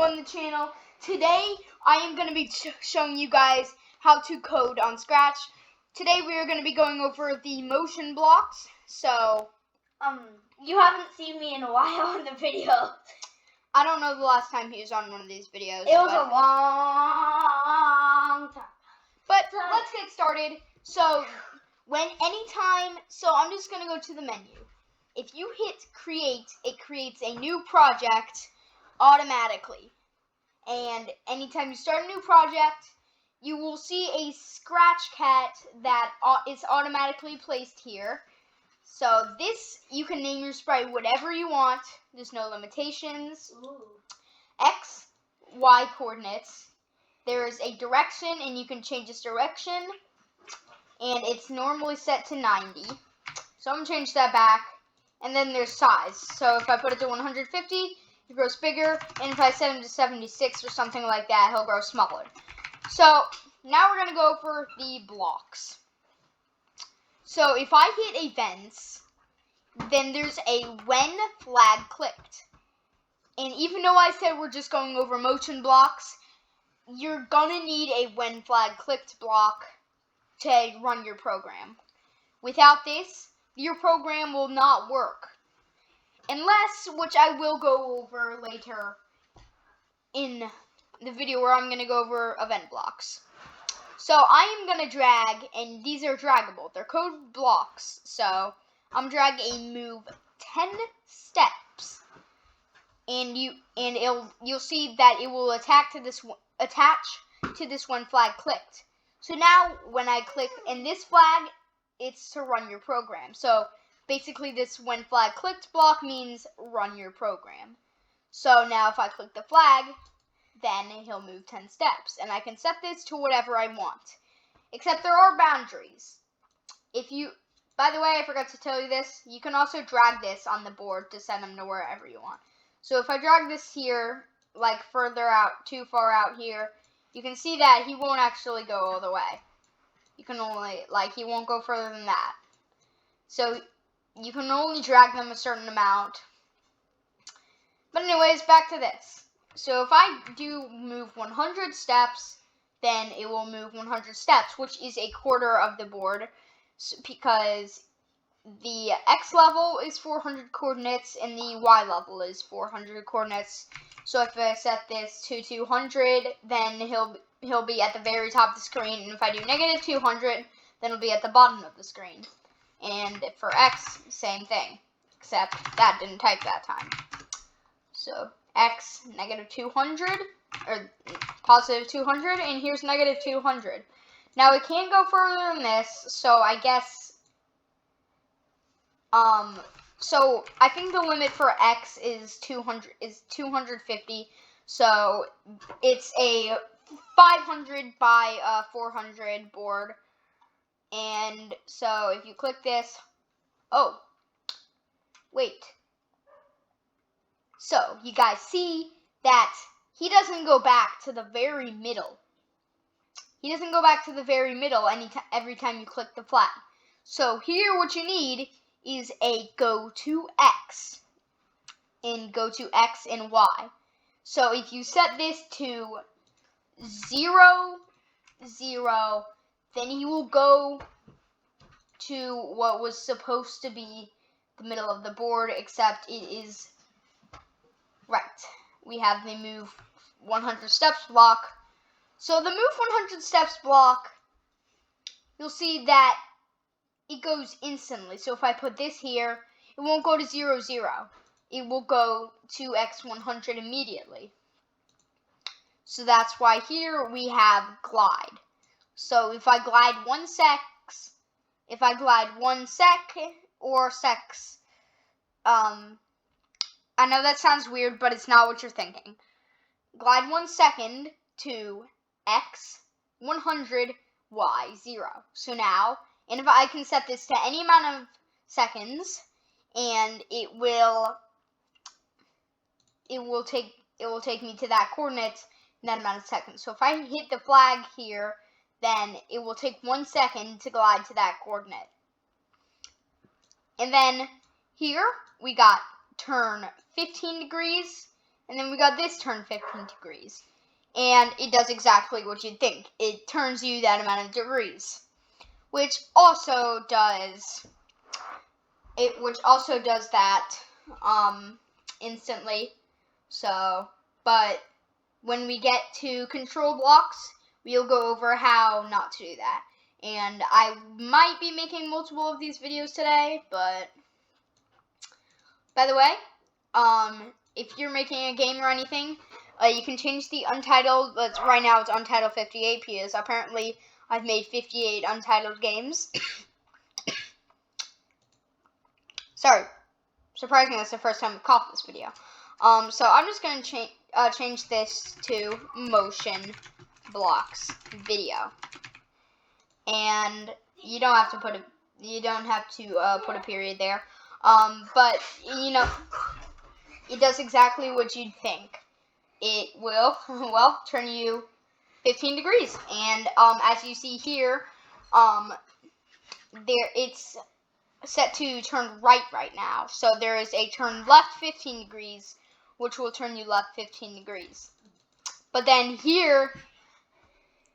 on the channel. Today I am going to be showing you guys how to code on Scratch. Today we are going to be going over the motion blocks. So, you haven't seen me in a while in the video. I don't know the last time he was on one of these videos. It was a long time. But let's get started. So, I'm just going to go to the menu. If you hit create, it creates a new project automatically. And anytime you start a new project, you will see a scratch cat that is automatically placed here. So this, you can name your sprite whatever you want. There's no limitations. Ooh. X, Y coordinates. There is a direction, and you can change its direction. And it's normally set to 90. So I'm going to change that back. And then there's size. So if I put it to 150, it grows bigger. And if I set him to 76 or something like that, he'll grow smaller. So now we're going to go over the blocks. So if I hit events, then there's a when flag clicked. And even though I said we're just going over motion blocks, you're going to need a when flag clicked block to run your program. Without this, your program will not work. Unless, which I will go over later in the video where I'm going to go over event blocks. So I am going to drag, and these are draggable. They're code blocks. So I'm dragging a move 10 steps. And you'll see that it will attach to this when flag clicked. So now when I click in this flag, it's to run your program. So basically this when flag clicked block means run your program. So now if I click the flag, then he'll move 10 steps. And I can set this to whatever I want. Except there are boundaries. By the way, I forgot to tell you this, you can also drag this on the board to send him to wherever you want. So if I drag this here, like further out, too far out here, you can see that he won't actually go all the way. You can only, he won't go further than that. So you can only drag them a certain amount. But anyways, back to this. So if I do move 100 steps, then it will move 100 steps, which is a quarter of the board, because the X level is 400 coordinates and the Y level is 400 coordinates. So if I set this to 200, then he'll be at the very top of the screen. And if I do negative 200, then it'll be at the bottom of the screen. And for X, same thing, except that didn't type that time. So X, negative 200, or positive 200, and here's negative 200. Now we can't go further than this, so I guess, so I think the limit for X is 250. So it's a 500 by 400 board. And so if you click this, oh, wait. So you guys see that he doesn't go back to the very middle. He doesn't go back to the very middle every time you click the flag. So here what you need is a go to X. And go to X and Y. So if you set this to 0, 0, then he will go to what was supposed to be the middle of the board, except it is right. We have the move 100 steps block. So the move 100 steps block, you'll see that it goes instantly. So if I put this here, it won't go to 0, 0. It will go to X 100 immediately. So that's why here we have glide. So if I glide 1 sec, or secs, I know that sounds weird, but it's not what you're thinking. Glide 1 second to X 100 Y 0. So now, and if I can set this to any amount of seconds, and it will take me to that coordinate in that amount of seconds. So if I hit the flag here, then it will take 1 second to glide to that coordinate. And then here we got turn 15 degrees And then we got this turn 15 degrees. And it does exactly what you'd think. It turns you that amount of degrees. Which also does that instantly. So, but when we get to control blocks, we'll go over how not to do that. And I might be making multiple of these videos today, but by the way, if you're making a game or anything, you can change the untitled, but right now it's untitled 58 because apparently I've made 58 untitled games. Sorry, surprisingly that's the first time I've caught this video. So I'm just going to change this to motion blocks video. And you don't have to put a period there. But you know, it does exactly what you'd think. It will, well, turn you 15 degrees. And as you see here, it's set to turn right now. So there is a turn left 15 degrees, which will turn you left 15 degrees. But then here,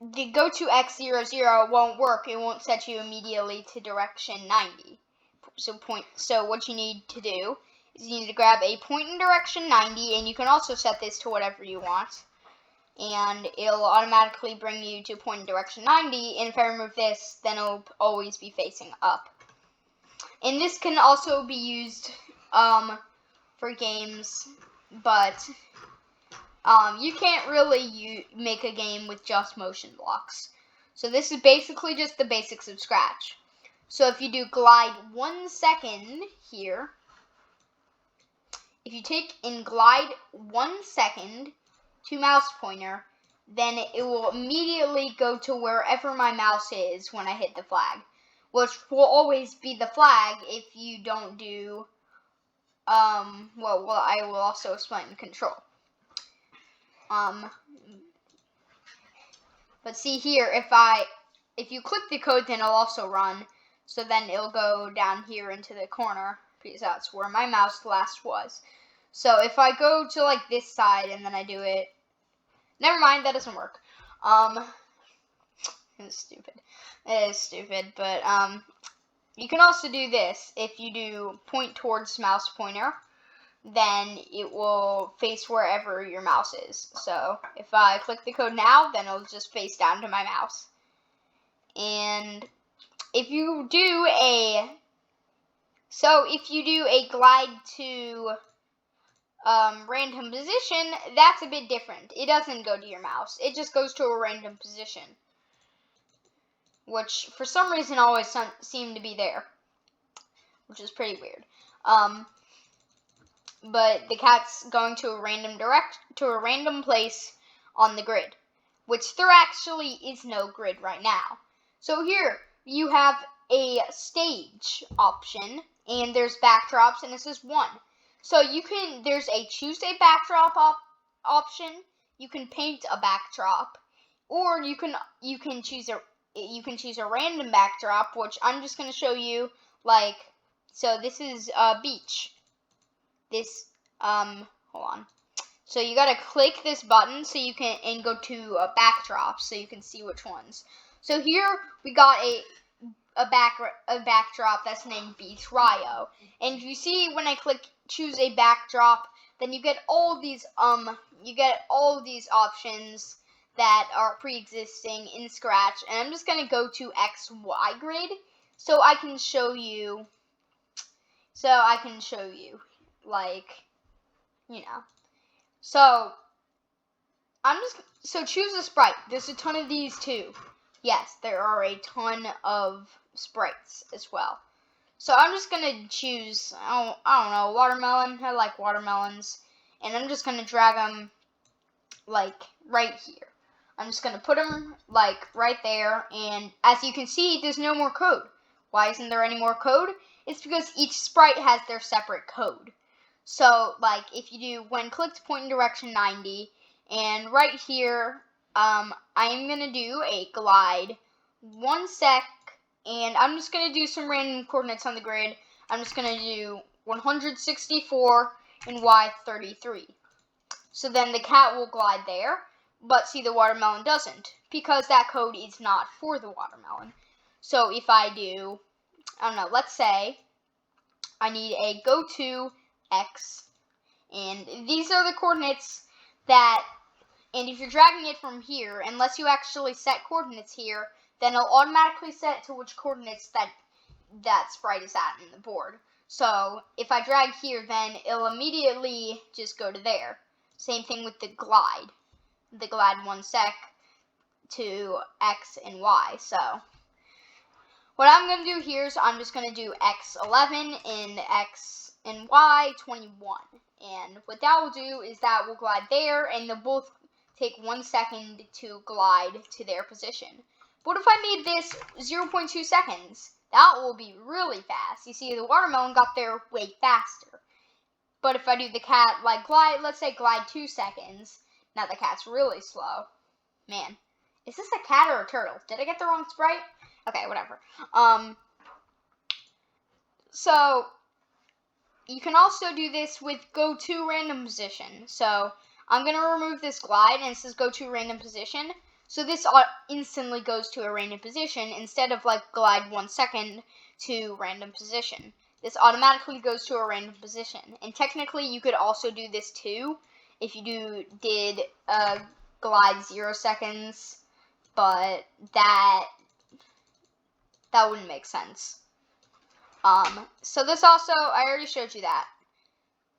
the go to X00 won't work. It won't set you immediately to direction 90. So what you need to do is you need to grab a point in direction 90, and you can also set this to whatever you want. And it'll automatically bring you to point in direction 90, and if I remove this, then it'll always be facing up. And this can also be used for games, but you can't really make a game with just motion blocks. So this is basically just the basics of Scratch. So if you do glide 1 second here, if you take and glide 1 second to mouse pointer, then it will immediately go to wherever my mouse is when I hit the flag, which will always be the flag if you don't do, well, I will also explain the control. But see here, if you click the code, then it'll also run. So then it'll go down here into the corner because that's where my mouse last was. So if I go to like this side and then I do it, never mind, that doesn't work. It's stupid. It is stupid, but you can also do this. If you do point towards mouse pointer, then it will face wherever your mouse is. So if I click the code now, then it'll just face down to my mouse. And if you do a glide to random position, that's a bit different. It doesn't go to your mouse. It just goes to a random position, which for some reason always seemed to be there, which is pretty weird. But the cat's going to a random place on the grid, which there actually is no grid right now. So here you have a stage option, and there's backdrops, and this is 1. So there's a choose a backdrop option. You can paint a backdrop, or you can choose a random backdrop, which I'm just going to show you. Like, so this is a beach. Hold on. So you gotta click this button so you can, and go to a backdrop so you can see which ones. So here we got a backdrop that's named Beach Rio. And you see when I click choose a backdrop, then you get all these options that are pre-existing in Scratch. And I'm just gonna go to XY grid so I can show you. Like, you know. So choose a sprite. There's a ton of these too. Yes, there are a ton of sprites as well. So I'm just gonna choose, I don't know, watermelon. I like watermelons. And I'm just gonna drag them like right here. I'm just gonna put them like right there, and as you can see, there's no more code. Why isn't there any more code? It's because each sprite has their separate code. So, like, if you do when clicked point in direction 90, and right here, I'm gonna do a glide 1 sec, and I'm just gonna do some random coordinates on the grid. I'm just gonna do 164 and Y33. So then the cat will glide there, but see, the watermelon doesn't, because that code is not for the watermelon. So if I do, I don't know, let's say I need a go to X, and these are the coordinates that, and if you're dragging it from here, unless you actually set coordinates here, then it'll automatically set to which coordinates that sprite is at in the board. So if I drag here, then it'll immediately just go to there. Same thing with the glide. The glide 1 sec to X and Y. So what I'm going to do here is I'm just going to do X11 and X and Y21. And what that will do is that will glide there, and they'll both take 1 second to glide to their position. What if I made this 0.2 seconds? That will be really fast. You see, the watermelon got there way faster. But if I do the cat, like glide, let's say glide 2 seconds. Now the cat's really slow. Man, is this a cat or a turtle? Did I get the wrong sprite? Okay, whatever. So you can also do this with go to random position. So I'm going to remove this glide, and it says go to random position. So this instantly goes to a random position instead of like glide 1 second to random position. This automatically goes to a random position. And technically you could also do this too if you did glide 0 seconds, but that wouldn't make sense. So this also, I already showed you that.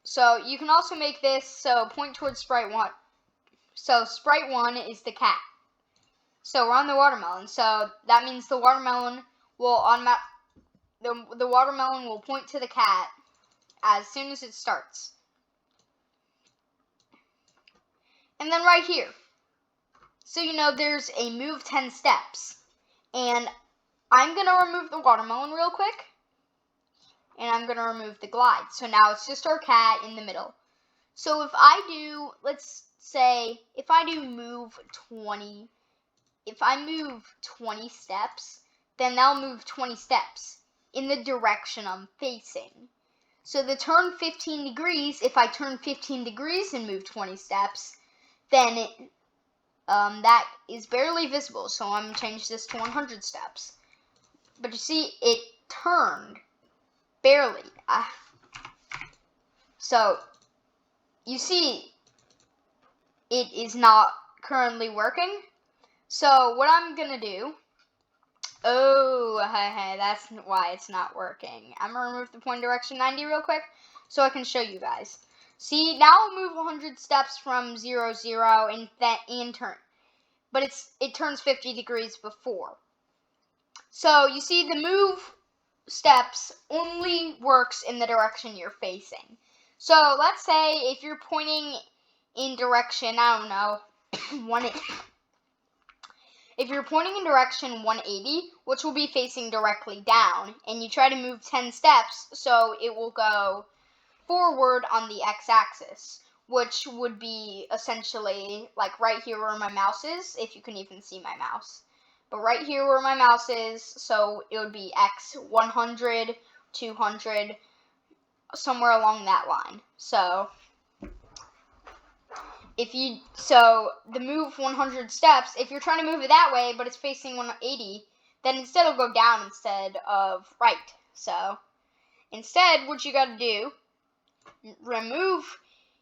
So you can also make this, so point towards sprite 1. So sprite 1 is the cat. So we're on the watermelon. So that means the watermelon will the watermelon will point to the cat as soon as it starts. And then right here. So you know there's a move 10 steps. And I'm going to remove the watermelon real quick. And I'm going to remove the glide. So now it's just our cat in the middle. So if I do, let's say, if I move 20 steps, then that'll move 20 steps in the direction I'm facing. So the turn 15 degrees, if I turn 15 degrees and move 20 steps, then that is barely visible. So I'm going to change this to 100 steps. But you see, it turned barely. So you see, it is not currently working. So what I'm gonna do, hey, that's why it's not working. I'm gonna remove the point direction 90 real quick so I can show you guys. See, now I'll move 100 steps from 0, 0 and turn, but it turns 50 degrees before. So you see, the move steps only works in the direction you're facing. So let's say if you're pointing in direction, I don't know, 180. If you're pointing in direction 180, which will be facing directly down, and you try to move 10 steps, so it will go forward on the x-axis, which would be essentially like right here where my mouse is, if you can even see my mouse. But right here where my mouse is, so it would be x 100, 200, somewhere along that line. So the move 100 steps, if you're trying to move it that way, but it's facing 180, then instead it'll go down instead of right. So instead, what you got to do, remove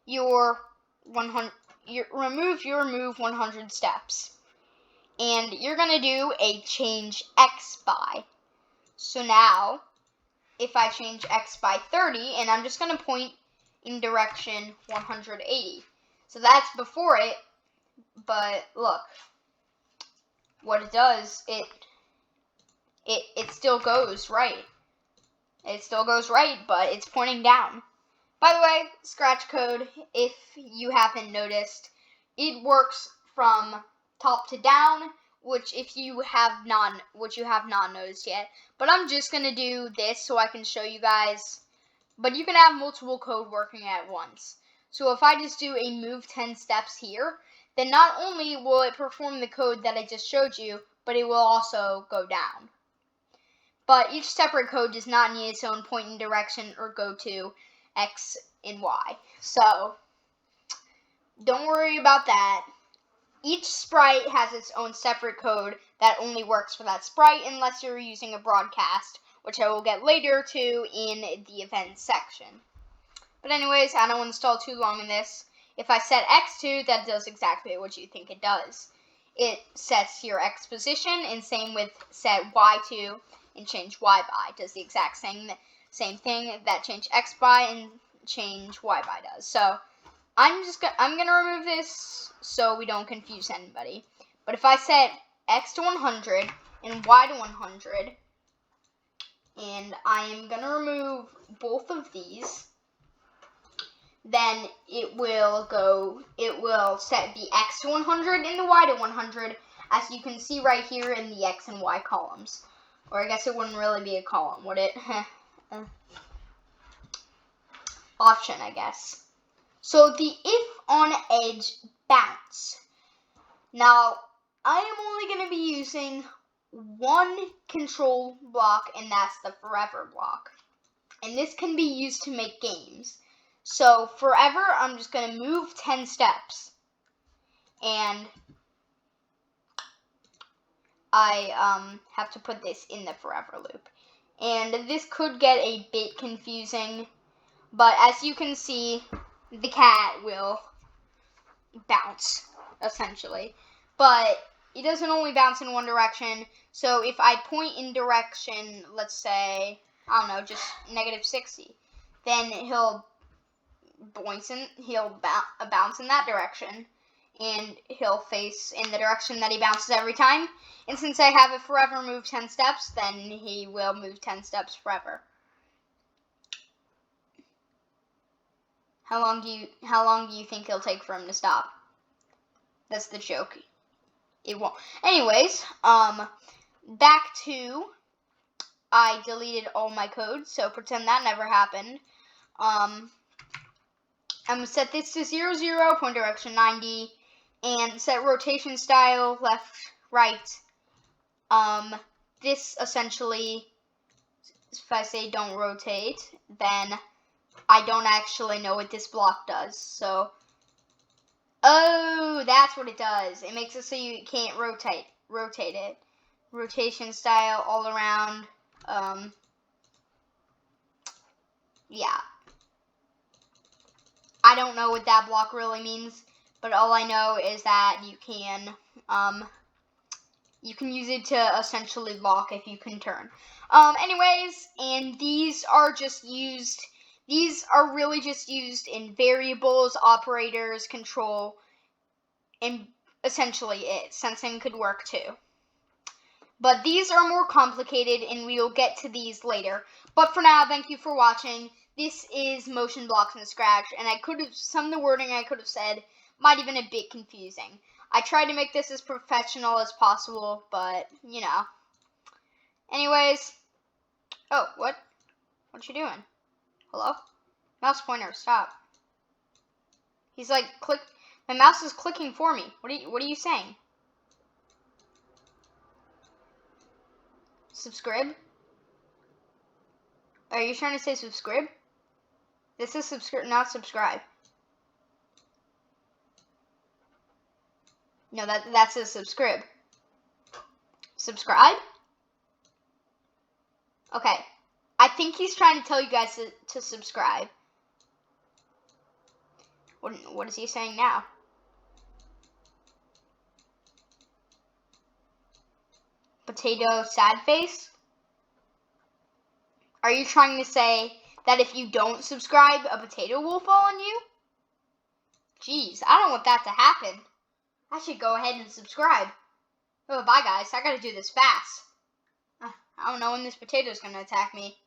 your move 100 steps, and you're gonna do a change x by. So now, if I change x by 30, and I'm just gonna point in direction 180. So that's before it, but look, what it does, it still goes right. It still goes right, but it's pointing down. By the way, scratch code, if you haven't noticed, it works from top to down, which you have not noticed yet. But I'm just gonna do this so I can show you guys. But you can have multiple code working at once. So if I just do a move 10 steps here, then not only will it perform the code that I just showed you, but it will also go down. But each separate code does not need its own point in direction or go to X and Y. So don't worry about that. Each sprite has its own separate code that only works for that sprite unless you're using a broadcast, which I will get later to in the events section. But anyways, I don't want to stall too long in this. If I set X to, that does exactly what you think it does. It sets your X position, and same with set Y to and change Y by. It does the exact same thing that change X by and change Y by does. So I'm gonna remove this so we don't confuse anybody. But if I set X to 100 and Y to 100, and I am gonna remove both of these, then it will set the X to 100 and the Y to 100, as you can see right here in the X and Y columns. Or I guess it wouldn't really be a column, would it? Option, I guess. So the if on edge bounce. Now, I am only going to be using one control block, and that's the forever block. And this can be used to make games. So forever, I'm just going to move 10 steps. And I have to put this in the forever loop. And this could get a bit confusing, but as you can see, the cat will bounce, essentially. But it doesn't only bounce in one direction, so if I point in direction, let's say, I don't know, just -60, then he'll bounce in that direction, and he'll face in the direction that he bounces every time. And since I have it forever move 10 steps, then he will move 10 steps forever. How long do you think it'll take for him to stop? That's the joke. It won't. Anyways, back to, I deleted all my code, so pretend that never happened. I'm gonna set this to 0, 0, point direction 90, and set rotation style left, right. This essentially, if I say don't rotate, then I don't actually know what this block does. So, oh, that's what it does. It makes it so you can't rotate it. Rotation style all around. Yeah. I don't know what that block really means, but all I know is that you can use it to essentially lock if you can turn. Anyways, and these are really just used in variables, operators, control, and essentially it. Sensing could work too. But these are more complicated, and we will get to these later. But for now, thank you for watching. This is motion blocks in Scratch, and some of the wording I could have said might have been a bit confusing. I tried to make this as professional as possible, but, you know. Anyways. Oh, what? What you doing? Hello? Mouse pointer, stop. He's like, click. My mouse is clicking for me. What are you saying? Subscribe? Are you trying to say subscribe? This is not subscribe. No, that's a subscribe. Subscribe? Okay. I think he's trying to tell you guys to subscribe. What is he saying now? Potato sad face? Are you trying to say that if you don't subscribe, a potato will fall on you? Jeez, I don't want that to happen. I should go ahead and subscribe. Oh, bye guys, I gotta do this fast. I don't know when this potato's gonna attack me.